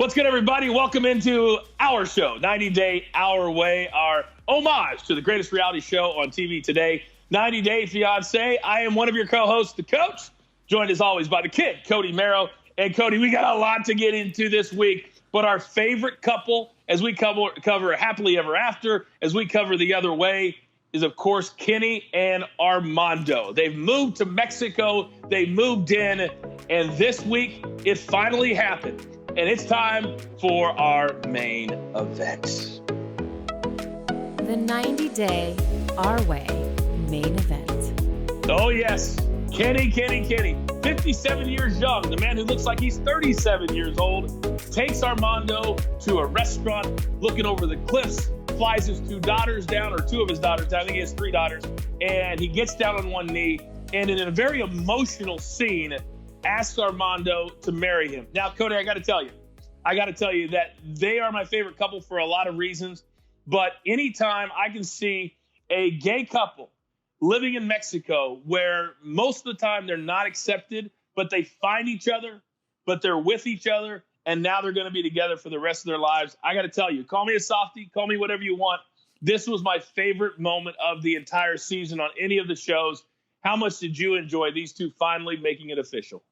What's good, everybody? Welcome into our show, 90 Day Our Way, our homage to the greatest reality show on TV today, 90 Day Fiance. I am one of your co-hosts, the Coach, joined as always by the kid, Cody Merrow. And Cody, we got a lot to get into this week, but our favorite couple, as we cover Happily Ever After, as we cover The Other Way, is, of course, Kenny and Armando. They've moved to Mexico. They moved in, and this week, it finally happened. And it's time for our main event. The 90 Day Our Way main event. Oh, yes. Kenny. 57 years young. The man who looks like he's 37 years old takes Armando to a restaurant looking over the cliffs, flies his two daughters down, or two of his daughters down. I think he has three daughters. And he gets down on one knee. And in a very emotional scene, asks Armando to marry him. Now, Cody, I got to tell you that they are my favorite couple for a lot of reasons. But anytime I can see a gay couple living in Mexico where most of the time they're not accepted, but they find each other, but they're with each other, and now they're going to be together for the rest of their lives, I got to tell you, call me a softie, call me whatever you want. This was my favorite moment of the entire season on any of the shows. How much did you enjoy these two finally making it official?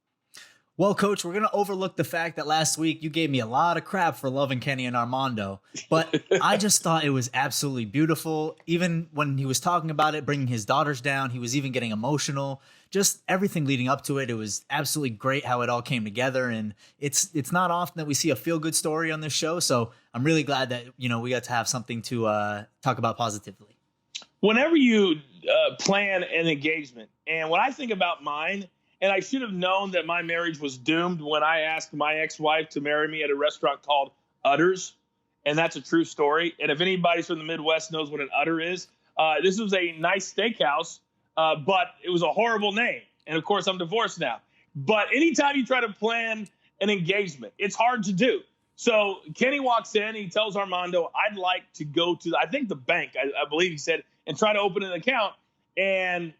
Well, Coach, we're going to overlook the fact that last week you gave me a lot of crap for loving Kenny and Armando, but I just thought it was absolutely beautiful. Even when he was talking about it, bringing his daughters down, he was even getting emotional. Just everything leading up to it. It was absolutely great how it all came together, and it's not often that we see a feel-good story on this show, so I'm really glad that, we got to have something to talk about positively. Whenever you plan an engagement, and when I think about mine, and I should have known that my marriage was doomed when I asked my ex-wife to marry me at a restaurant called Utter's. And that's a true story. And if anybody from the Midwest knows what an Utter is, this was a nice steakhouse, but it was a horrible name. And, of course, I'm divorced now. But anytime you try to plan an engagement, it's hard to do. So Kenny walks in. He tells Armando, I'd like to go to, I think, the bank, I believe he said, and try to open an account. And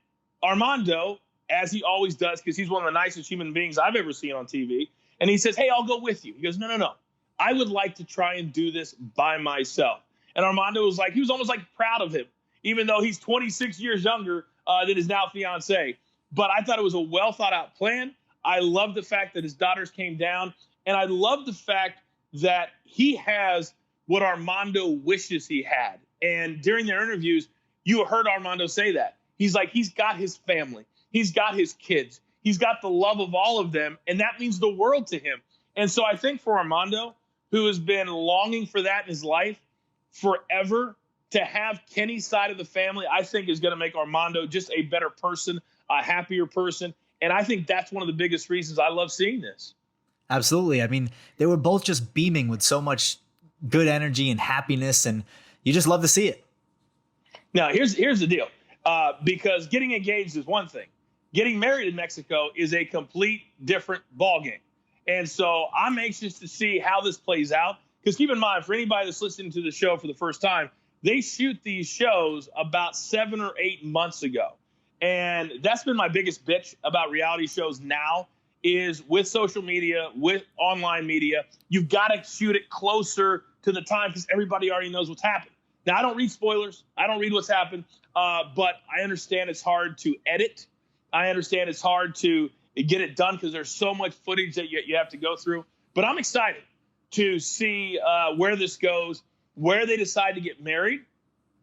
Armando, as he always does, because he's one of the nicest human beings I've ever seen on TV. And he says, hey, I'll go with you. He goes, no. I would like to try and do this by myself. And Armando was like, he was almost like proud of him, even though he's 26 years younger than his now fiance. But I thought it was a well thought out plan. I love the fact that his daughters came down. And I love the fact that he has what Armando wishes he had. And during their interviews, you heard Armando say that. He's like, he's got his family. He's got his kids. He's got the love of all of them, and that means the world to him. And so I think for Armando, who has been longing for that in his life forever, to have Kenny's side of the family, I think is going to make Armando just a better person, a happier person. And I think that's one of the biggest reasons I love seeing this. Absolutely. I mean, they were both just beaming with so much good energy and happiness, and you just love to see it. Now, here's the deal. Because getting engaged is one thing. Getting married in Mexico is a complete different ballgame. And so I'm anxious to see how this plays out. Because keep in mind, for anybody that's listening to the show for the first time, they shoot these shows about 7 or 8 months ago. And that's been my biggest bitch about reality shows now is with social media, with online media, you've got to shoot it closer to the time because everybody already knows what's happened. Now, I don't read spoilers. I don't read what's happened. But I understand it's hard to edit. I understand it's hard to get it done because there's so much footage that you have to go through. But I'm excited to see where this goes, where they decide to get married.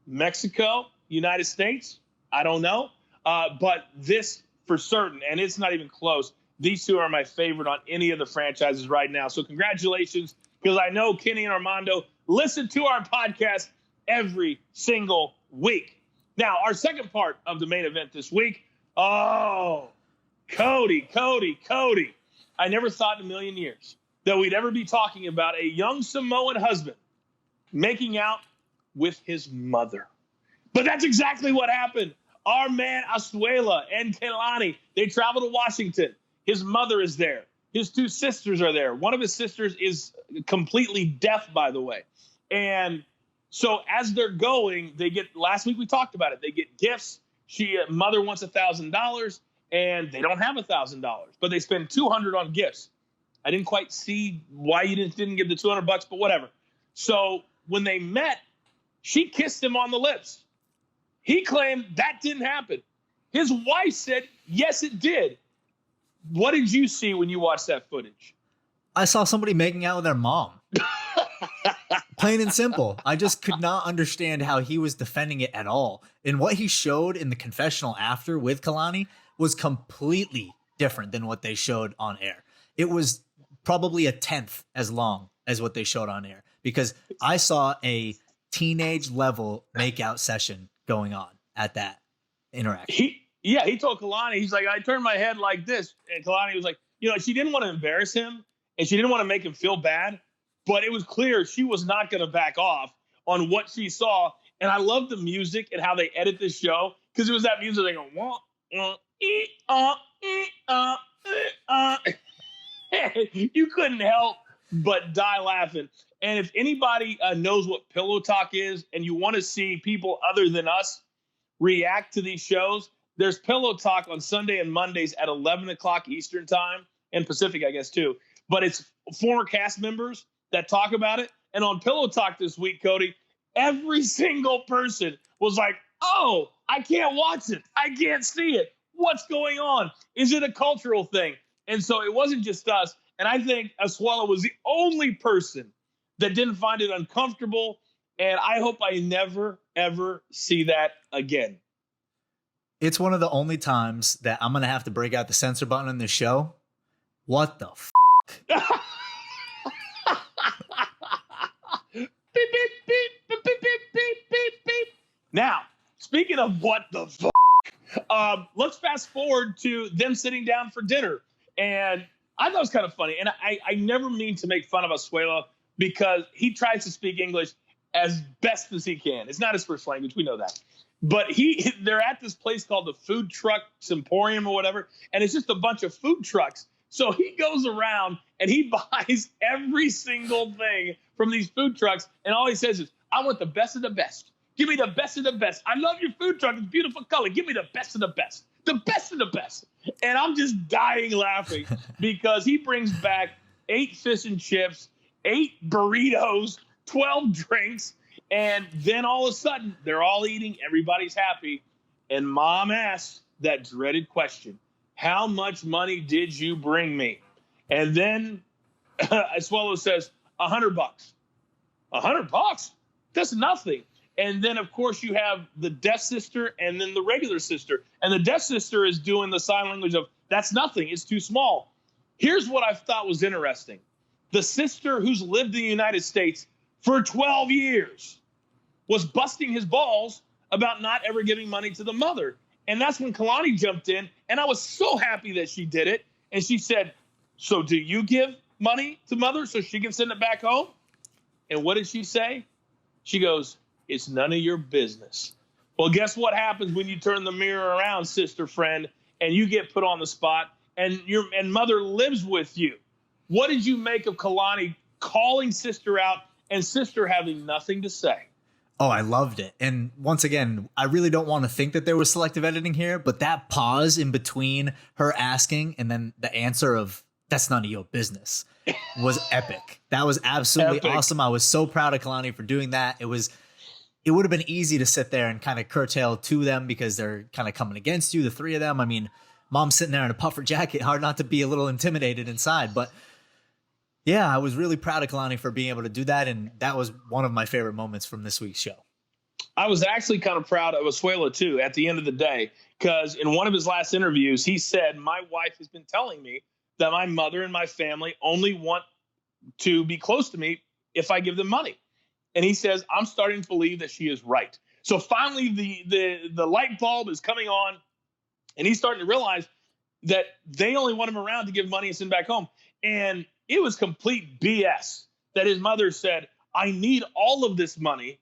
Mexico, United States, I don't know. But this for certain, and it's not even close, these two are my favorite on any of the franchises right now. So congratulations, because I know Kenny and Armando listen to our podcast every single week. Now, our second part of the main event this week, Cody. I never thought in a million years that we'd ever be talking about a young Samoan husband making out with his mother. But that's exactly what happened. Our man Asuela and Kelani, they travel to Washington. His mother is there. His two sisters are there. One of his sisters is completely deaf, by the way. And so as they're going, they get, last week we talked about it, they get gifts. Mother wants $1,000 and they don't have $1,000, but they spend $200 on gifts. I didn't quite see why you didn't give the $200, but whatever. So when they met, she kissed him on the lips. He claimed that didn't happen. His wife said, yes, it did. What did you see when you watched that footage? I saw somebody making out with their mom. Plain and simple. I just could not understand how he was defending it at all. And what he showed in the confessional after with Kalani was completely different than what they showed on air. It was probably a 10th as long as what they showed on air, because I saw a teenage level makeout session going on at that interaction. He told Kalani, he's like, I turned my head like this. And Kalani was like, she didn't want to embarrass him and she didn't want to make him feel bad, but it was clear she was not going to back off on what she saw. And I love the music and how they edit this show, because it was that music they go, you couldn't help but die laughing. And if anybody knows what Pillow Talk is and you want to see people other than us react to these shows, there's Pillow Talk on Sunday and Mondays at 11 o'clock Eastern time, and Pacific, I guess, too. But it's former cast members that talk about it. And on Pillow Talk this week, Cody, every single person was like, oh, I can't watch it. I can't see it. What's going on? Is it a cultural thing? And so it wasn't just us. And I think Asuela was the only person that didn't find it uncomfortable. And I hope I never, ever see that again. It's one of the only times that I'm going to have to break out the censor button on this show. What the f***? Beep, beep, beep, beep, beep, beep, beep, beep. Now, speaking of what the f***, let's fast forward to them sitting down for dinner. And I thought it was kind of funny. And I never mean to make fun of Asuela, because he tries to speak English as best as he can. It's not his first language. We know that. But they're at this place called the Food Truck Emporium or whatever, and it's just a bunch of food trucks. So he goes around and he buys every single thing from these food trucks, and all he says is, I want the best of the best. Give me the best of the best. I love your food truck. It's beautiful color. Give me the best of the best. The best of the best. And I'm just dying laughing because he brings back 8 fish and chips, 8 burritos, 12 drinks, and then all of a sudden they're all eating. Everybody's happy. And mom asks that dreaded question, how much money did you bring me? And then Asuela says, $100. $100? That's nothing. And then, of course, you have the deaf sister and then the regular sister. And the deaf sister is doing the sign language of, that's nothing. It's too small. Here's what I thought was interesting. The sister who's lived in the United States for 12 years was busting his balls about not ever giving money to the mother. And that's when Kalani jumped in. And I was so happy that she did it. And she said, so do you give money to mother so she can send it back home? And what did she say? She goes, it's none of your business. Well, guess what happens when you turn the mirror around, sister friend, and you get put on the spot and mother lives with you? What did you make of Kalani calling sister out and sister having nothing to say? Oh, I loved it. And once again, I really don't want to think that there was selective editing here, but that pause in between her asking and then the answer of, that's none of your business, was epic. That was absolutely awesome. I was so proud of Kalani for doing that. It would have been easy to sit there and kind of curtail to them because they're kind of coming against you, the 3 of them. I mean, mom's sitting there in a puffer jacket, hard not to be a little intimidated inside. But yeah, I was really proud of Kalani for being able to do that. And that was one of my favorite moments from this week's show. I was actually kind of proud of Asuela, too, at the end of the day, because in one of his last interviews, he said, my wife has been telling me that my mother and my family only want to be close to me if I give them money. And he says, I'm starting to believe that she is right. So finally, the light bulb is coming on, and he's starting to realize that they only want him around to give money and send back home. And it was complete BS that his mother said, I need all of this money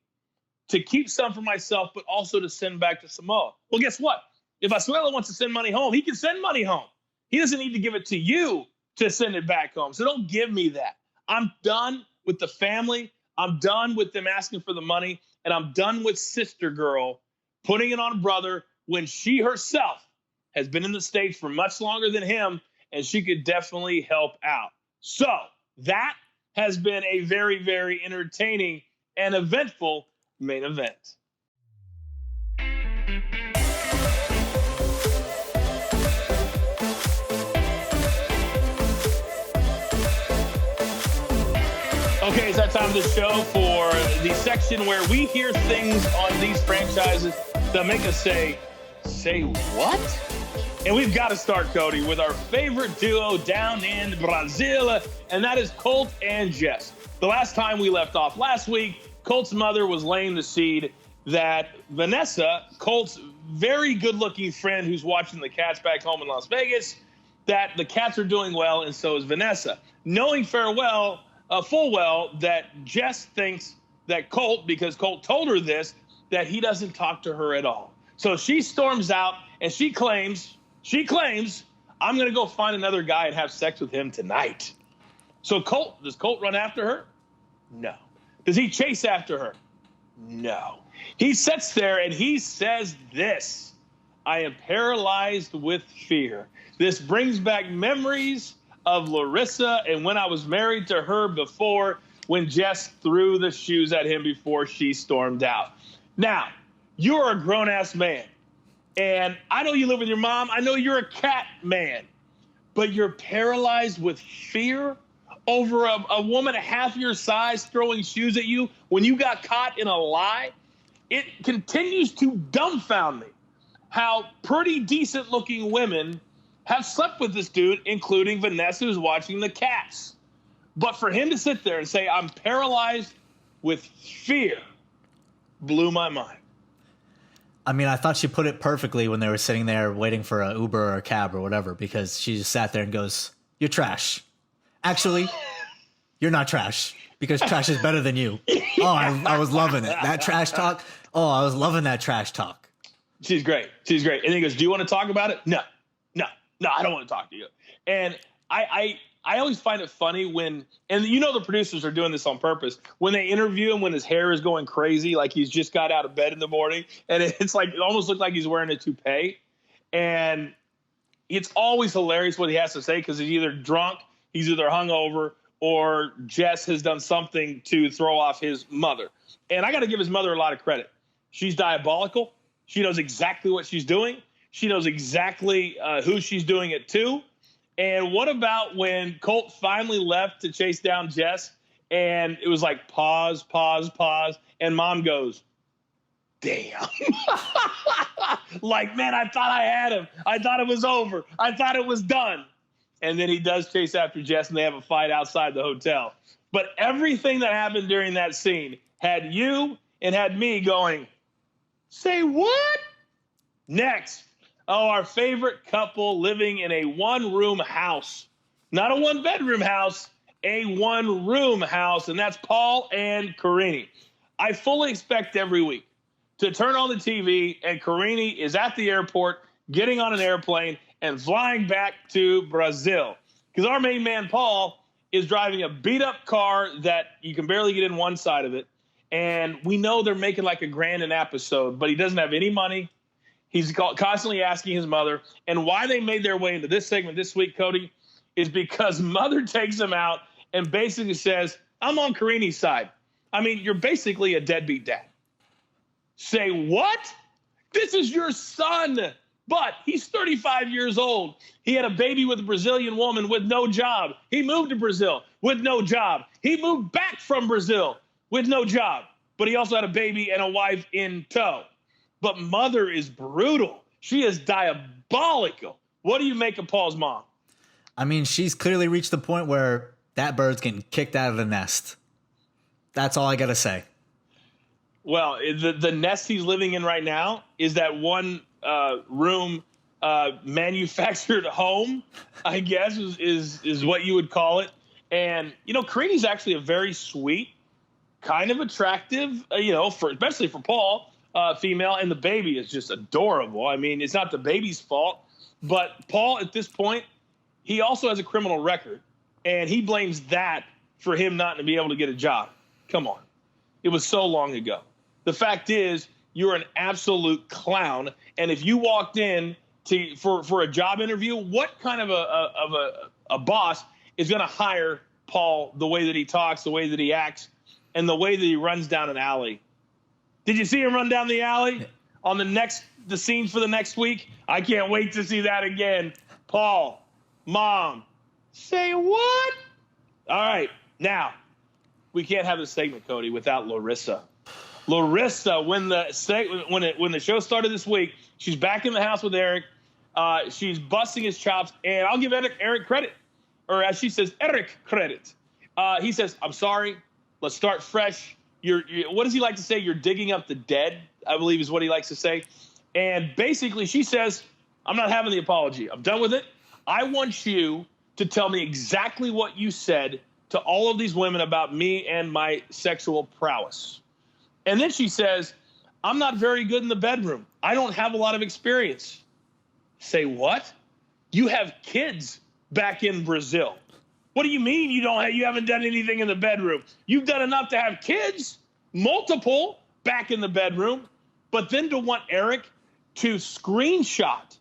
to keep some for myself, but also to send back to Samoa. Well, guess what? If Asuela wants to send money home, he can send money home. He doesn't need to give it to you to send it back home. So don't give me that. I'm done with the family. I'm done with them asking for the money. And I'm done with sister girl putting it on brother when she herself has been in the States for much longer than him, and she could definitely help out. So that has been a very, very entertaining and eventful main event. Okay, it's that time of the show for the section where we hear things on these franchises that make us say what? And we've got to start, Cody, with our favorite duo down in Brazil, and that is Colt and Jess. The last time we left off last week, Colt's mother was laying the seed that Vanessa, Colt's very good-looking friend who's watching the Cats back home in Las Vegas, that the Cats are doing well, and so is Vanessa. Knowing full well that Jess thinks that Colt, because Colt told her this, that he doesn't talk to her at all. So she storms out and she claims, I'm going to go find another guy and have sex with him tonight. So does Colt run after her? No. Does he chase after her? No. He sits there and he says this: I am paralyzed with fear. This brings back memories of Larissa and when I was married to her before, when Jess threw the shoes at him before she stormed out. Now, you're a grown-ass man, and I know you live with your mom. I know you're a cat man, but you're paralyzed with fear over a woman half your size throwing shoes at you when you got caught in a lie. It continues to dumbfound me how pretty decent-looking women have slept with this dude, including Vanessa, who's watching the Cats. But for him to sit there and say, I'm paralyzed with fear, blew my mind. I mean, I thought she put it perfectly when they were sitting there waiting for an Uber or a cab or whatever, because she just sat there and goes, you're trash. Actually, you're not trash, because trash is better than you. Oh, I was loving it. That trash talk. Oh, I was loving that trash talk. She's great. And then he goes, do you want to talk about it? No, I don't want to talk to you. And I always find it funny when, and you know the producers are doing this on purpose, when they interview him when his hair is going crazy, like he's just got out of bed in the morning, and it's like, it almost looks like he's wearing a toupee. And it's always hilarious what he has to say, because he's either drunk, he's either hungover, or Jess has done something to throw off his mother. And I got to give his mother a lot of credit. She's diabolical. She knows exactly what she's doing. She knows exactly who she's doing it to. And what about when Colt finally left to chase down Jess, and it was like pause, and Mom goes, damn. Like, man, I thought I had him. I thought it was over. I thought it was done. And then he does chase after Jess, and they have a fight outside the hotel. But everything that happened during that scene had you and had me going, say what? Next. Oh, our favorite couple living in a one-room house. Not a one-bedroom house, a one-room house, and that's Paul and Karine. I fully expect every week to turn on the TV and Karine is at the airport, getting on an airplane, and flying back to Brazil. Because our main man, Paul, is driving a beat-up car that you can barely get in one side of it, and we know they're making like $1,000 an episode, but he doesn't have any money. He's constantly asking his mother. And why they made their way into this segment this week, Cody, is because mother takes him out and basically says, I'm on Karine's side. I mean, you're basically a deadbeat dad. Say what? This is your son. But he's 35 years old. He had a baby with a Brazilian woman with no job. He moved to Brazil with no job. He moved back from Brazil with no job. But he also had a baby and a wife in tow. But mother is brutal. She is diabolical. What do you make of Paul's mom? I mean, she's clearly reached the point where that bird's getting kicked out of the nest. That's all I got to say. Well, the nest he's living in right now is that one room manufactured home, I guess, is what you would call it. And, you know, Karine's actually a very sweet, kind of attractive, especially for Paul, female, and the baby is just adorable. I mean, it's not the baby's fault, but Paul, at this point, he also has a criminal record, and he blames that for him not to be able to get a job. Come on. It was so long ago. The fact is, you're an absolute clown, and if you walked in for a job interview, what kind of a boss is going to hire Paul the way that he talks, the way that he acts, and the way that he runs down an alley. Did you see him run down the alley on the scenes for the next week? I can't wait to see that again. Paul, Mom, say what? All right, now we can't have this segment, Cody, without Larissa. Larissa, when the show started this week, she's back in the house with Eric. She's busting his chops, and I'll give Eric credit, or as she says, Eric credit. He says, "I'm sorry. Let's start fresh." What does he like to say? You're digging up the dead, I believe is what he likes to say. And basically she says, I'm not having the apology. I'm done with it. I want you to tell me exactly what you said to all of these women about me and my sexual prowess. And then she says, I'm not very good in the bedroom. I don't have a lot of experience. Say what? You have kids back in Brazil. What do you mean you haven't done anything in the bedroom? You've done enough to have kids, multiple, back in the bedroom. But then to want Eric to screenshot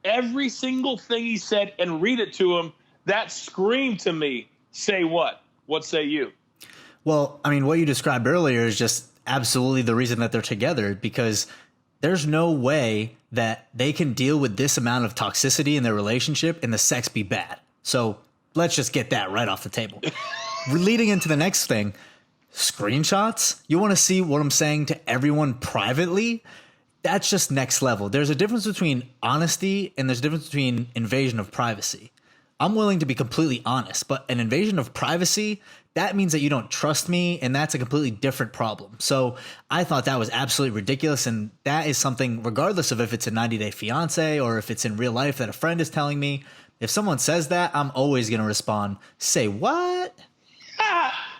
every single thing he said and read it to him, that screamed to me, say what? What say you? Well, I mean, what you described earlier is just absolutely the reason that they're together, because there's no way that they can deal with this amount of toxicity in their relationship and the sex be bad. So let's just get that right off the table. Leading into the next thing, screenshots. You want to see what I'm saying to everyone privately? That's just next level. There's a difference between honesty and there's a difference between invasion of privacy. I'm willing to be completely honest, but an invasion of privacy, that means that you don't trust me, and that's a completely different problem. So I thought that was absolutely ridiculous, and that is something, regardless of if it's a 90-day fiance or if it's in real life that a friend is telling me, if someone says that, I'm always going to respond, say what?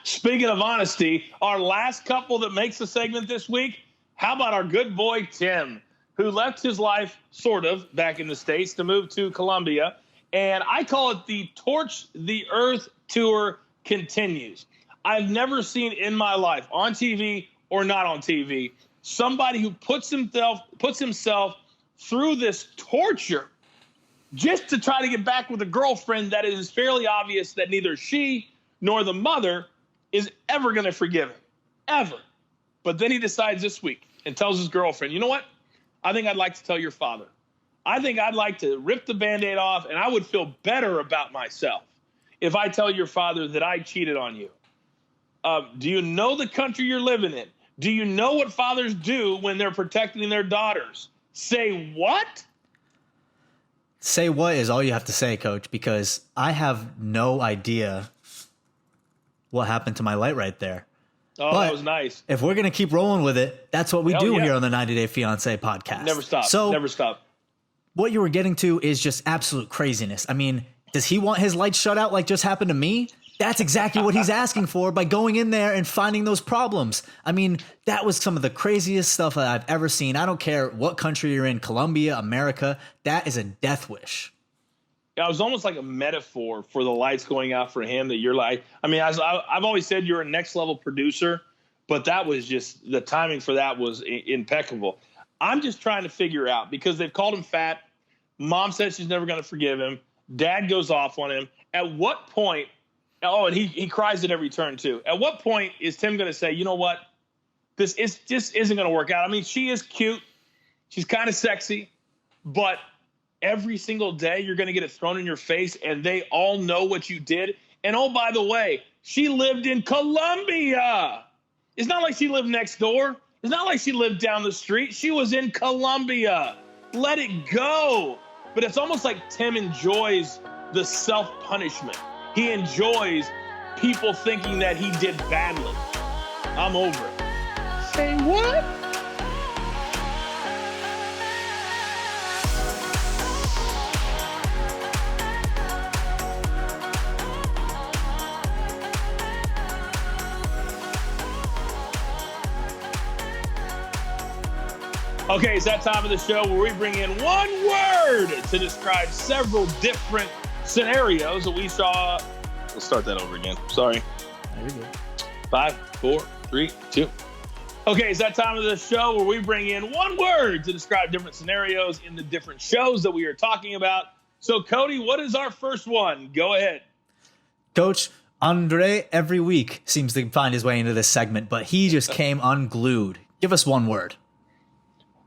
Speaking of honesty, our last couple that makes the segment this week, how about our good boy Tim, who left his life, sort of, back in the States to move to Colombia. And I call it the Torch the Earth Tour continues. I've never seen in my life, on TV or not on TV, somebody who puts himself through this torture just to try to get back with a girlfriend that it is fairly obvious that neither she nor the mother is ever going to forgive him. Ever. But then he decides this week and tells his girlfriend, you know what? I think I'd like to tell your father. I think I'd like to rip the Band-Aid off, and I would feel better about myself if I tell your father that I cheated on you. Do you know the country you're living in? Do you know what fathers do when they're protecting their daughters? Say what? Say what is all you have to say, Coach, because I have no idea what happened to my light right there. Oh, but that was nice. If we're going to keep rolling with it, that's what we do here on the 90 Day Fiance podcast. Never stop. So never stop. What you were getting to is just absolute craziness. I mean, does he want his lights shut out like just happened to me? That's exactly what he's asking for by going in there and finding those problems. I mean, that was some of the craziest stuff that I've ever seen. I don't care what country you're in, Colombia, America, that is a death wish. It was almost like a metaphor for the lights going out for him, that you're like, I mean, I've always said you're a next level producer, but that was just, the timing for that was impeccable. I'm just trying to figure out, because they've called him fat. Mom says she's never going to forgive him. Dad goes off on him. At what point, and he cries at every turn too. At what point is Tim going to say, you know what, this just isn't going to work out? I mean, she is cute. She's kind of sexy, but every single day you're going to get it thrown in your face, and they all know what you did. And oh, by the way, she lived in Colombia. It's not like she lived next door. It's not like she lived down the street. She was in Colombia. Let it go. But it's almost like Tim enjoys the self-punishment. He enjoys people thinking that he did badly. I'm over it. Say what? Okay, it's that time of the show where we bring in one word to describe several different scenarios that we saw. Let's start that over again. Sorry. There you go. 5, 4, 3, 2. Okay, it's that time of the show where we bring in one word to describe different scenarios in the different shows that we are talking about. So, Cody, what is our first one? Go ahead. Coach, Andre every week seems to find his way into this segment, but he just came unglued. Give us one word.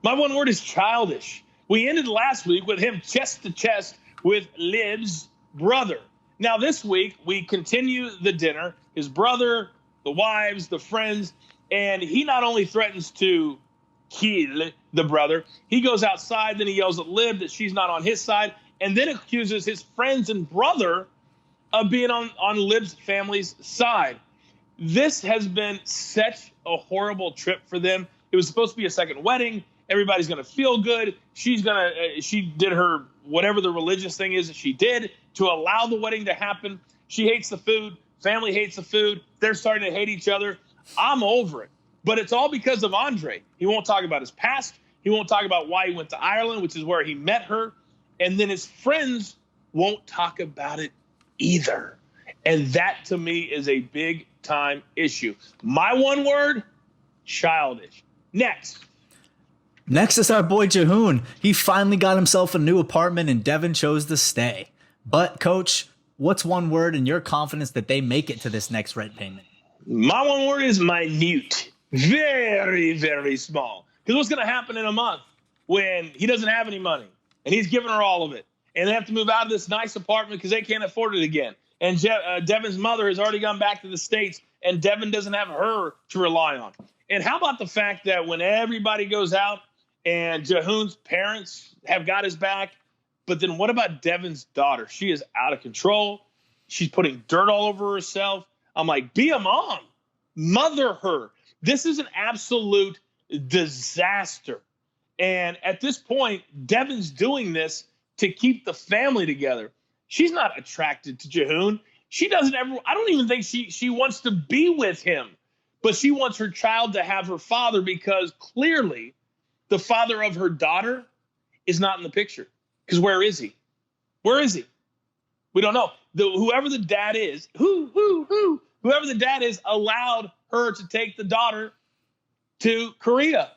My one word is childish. We ended last week with him chest to chest with Liv's brother. Now this week, we continue the dinner, his brother, the wives, the friends, and he not only threatens to kill the brother, he goes outside, then he yells at Liv that she's not on his side, and then accuses his friends and brother of being on Liv's family's side. This has been such a horrible trip for them. It was supposed to be a second wedding. Everybody's going to feel good. She did her, whatever the religious thing is that she did to allow the wedding to happen. She hates the food. Family hates the food. They're starting to hate each other. I'm over it. But it's all because of Andre. He won't talk about his past. He won't talk about why he went to Ireland, which is where he met her. And then his friends won't talk about it either. And that, to me, is a big-time issue. My one word, childish. Next is our boy Jihoon. He finally got himself a new apartment and Devin chose to stay. But, Coach, what's one word in your confidence that they make it to this next rent payment? My one word is minute. Very, very small. Because what's going to happen in a month when he doesn't have any money and he's giving her all of it and they have to move out of this nice apartment because they can't afford it again. And Devin's mother has already gone back to the States and Devin doesn't have her to rely on. And how about the fact that when everybody goes out and Jihoon's parents have got his back, but then what about Devin's daughter? She is out of control. She's putting dirt all over herself. I'm like, be a mom. Mother her. This is an absolute disaster. And at this point, Devin's doing this to keep the family together. She's not attracted to Jihoon. She doesn't ever, I don't even think she wants to be with him. But she wants her child to have her father because clearly the father of her daughter is not in the picture. Because where is he? Where is he? We don't know. Whoever the dad is, whoever the dad is allowed her to take the daughter to Korea.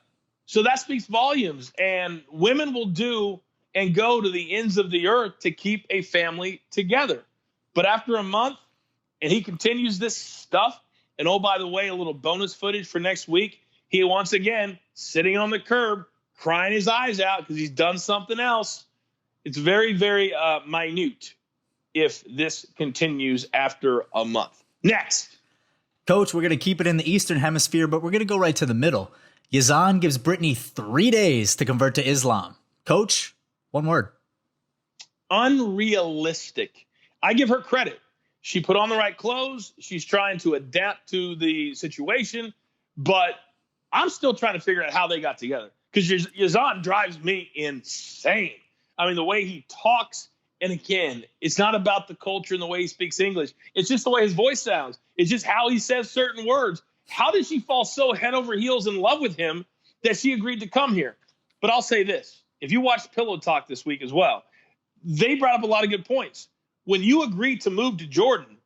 So that speaks volumes. And women will do and go to the ends of the earth to keep a family together. But after a month, and he continues this stuff, and oh, by the way, a little bonus footage for next week, he once again sitting on the curb, crying his eyes out because he's done something else. It's very, very minute if this continues after a month. Next. Coach, we're going to keep it in the Eastern Hemisphere, but we're going to go right to the middle. Yazan gives Brittany 3 days to convert to Islam. Coach, one word. Unrealistic. I give her credit. She put on the right clothes. She's trying to adapt to the situation, but I'm still trying to figure out how they got together because Yazan drives me insane. I mean, the way he talks, and again, it's not about the culture and the way he speaks English. It's just the way his voice sounds. It's just how he says certain words. How did she fall so head over heels in love with him that she agreed to come here? But I'll say this. If you watched Pillow Talk this week as well, they brought up a lot of good points. When you agree to move to Jordan,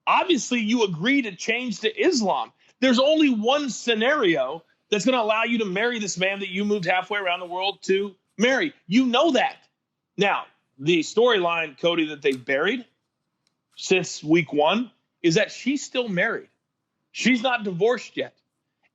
obviously you agree to change to Islam. There's only one scenario that's going to allow you to marry this man that you moved halfway around the world to marry. You know that. Now, the storyline, Cody, that they've buried since week one is that she's still married. She's not divorced yet.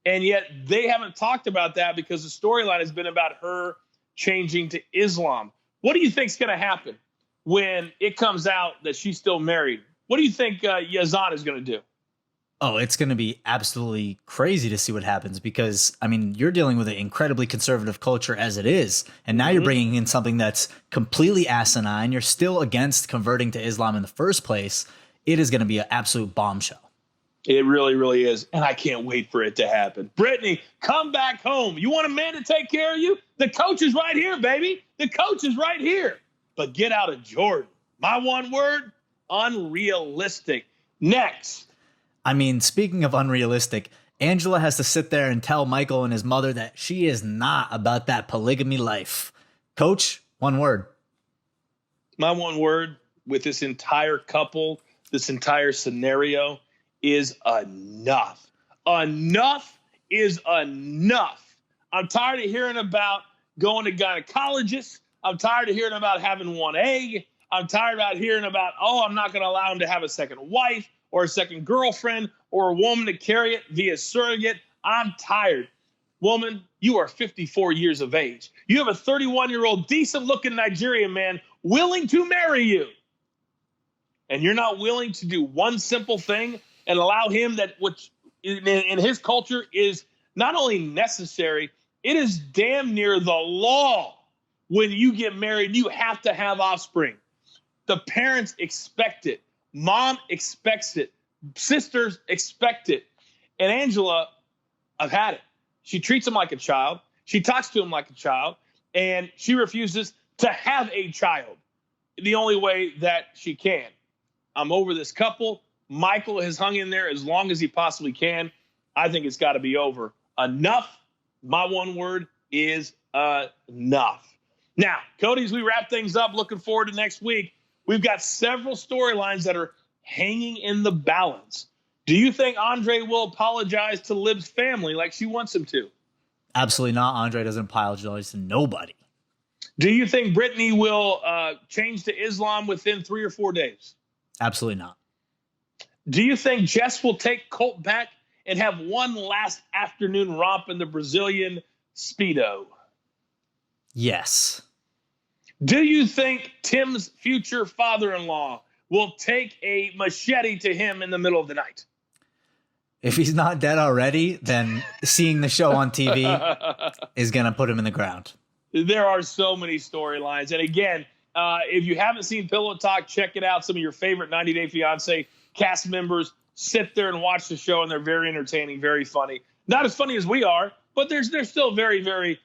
And yet they haven't talked about that because the storyline has been about her changing to Islam. What do you think's going to happen when it comes out that she's still married? What do you think Yazan is going to do? Oh, it's going to be absolutely crazy to see what happens because, I mean, you're dealing with an incredibly conservative culture as it is. And now you're bringing in something that's completely asinine. You're still against converting to Islam in the first place. It is going to be an absolute bombshell. It really, really is. And I can't wait for it to happen. Brittany, come back home. You want a man to take care of you? The coach is right here, baby. The coach is right here. But get out of Jordan. My one word, unrealistic. Next. I mean, speaking of unrealistic, Angela has to sit there and tell Michael and his mother that she is not about that polygamy life. Coach, one word. My one word with this entire couple, this entire scenario is enough. Enough is enough. I'm tired of hearing about going to gynecologists. I'm tired of hearing about having one egg. I'm tired about hearing about, oh, I'm not going to allow him to have a second wife or a second girlfriend or a woman to carry it via surrogate. I'm tired. Woman, you are 54 years of age. You have a 31-year-old decent-looking Nigerian man willing to marry you. And you're not willing to do one simple thing and allow him that, which in his culture is not only necessary, it is damn near the law. When you get married, you have to have offspring. The parents expect it. Mom expects it. Sisters expect it. And Angela, I've had it. She treats him like a child. She talks to him like a child. And she refuses to have a child the only way that she can. I'm over this couple. Michael has hung in there as long as he possibly can. I think it's got to be over. Enough. My one word is enough. Now, Cody, as we wrap things up, looking forward to next week, we've got several storylines that are hanging in the balance. Do you think Andre will apologize to Liv's family like she wants him to? Absolutely not. Andre doesn't apologize to nobody. Do you think Brittany will change to Islam within 3 or 4 days? Absolutely not. Do you think Jess will take Colt back and have one last afternoon romp in the Brazilian Speedo? Yes. Do you think Tim's future father-in-law will take a machete to him in the middle of the night? If he's not dead already, then seeing the show on TV is going to put him in the ground. There are so many storylines. And again, if you haven't seen Pillow Talk, check it out. Some of your favorite 90 Day Fiance cast members sit there and watch the show, and they're very entertaining, very funny. Not as funny as we are, but they're still very, very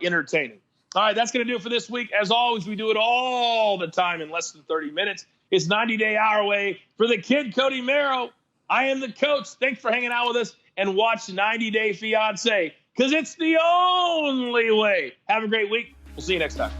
entertaining. All right, that's going to do it for this week. As always, we do it all the time in less than 30 minutes. It's 90 Day Our Way. For the kid, Cody Merrow, I am the coach. Thanks for hanging out with us, and watch 90 Day Fiance, because it's the only way. Have a great week. We'll see you next time.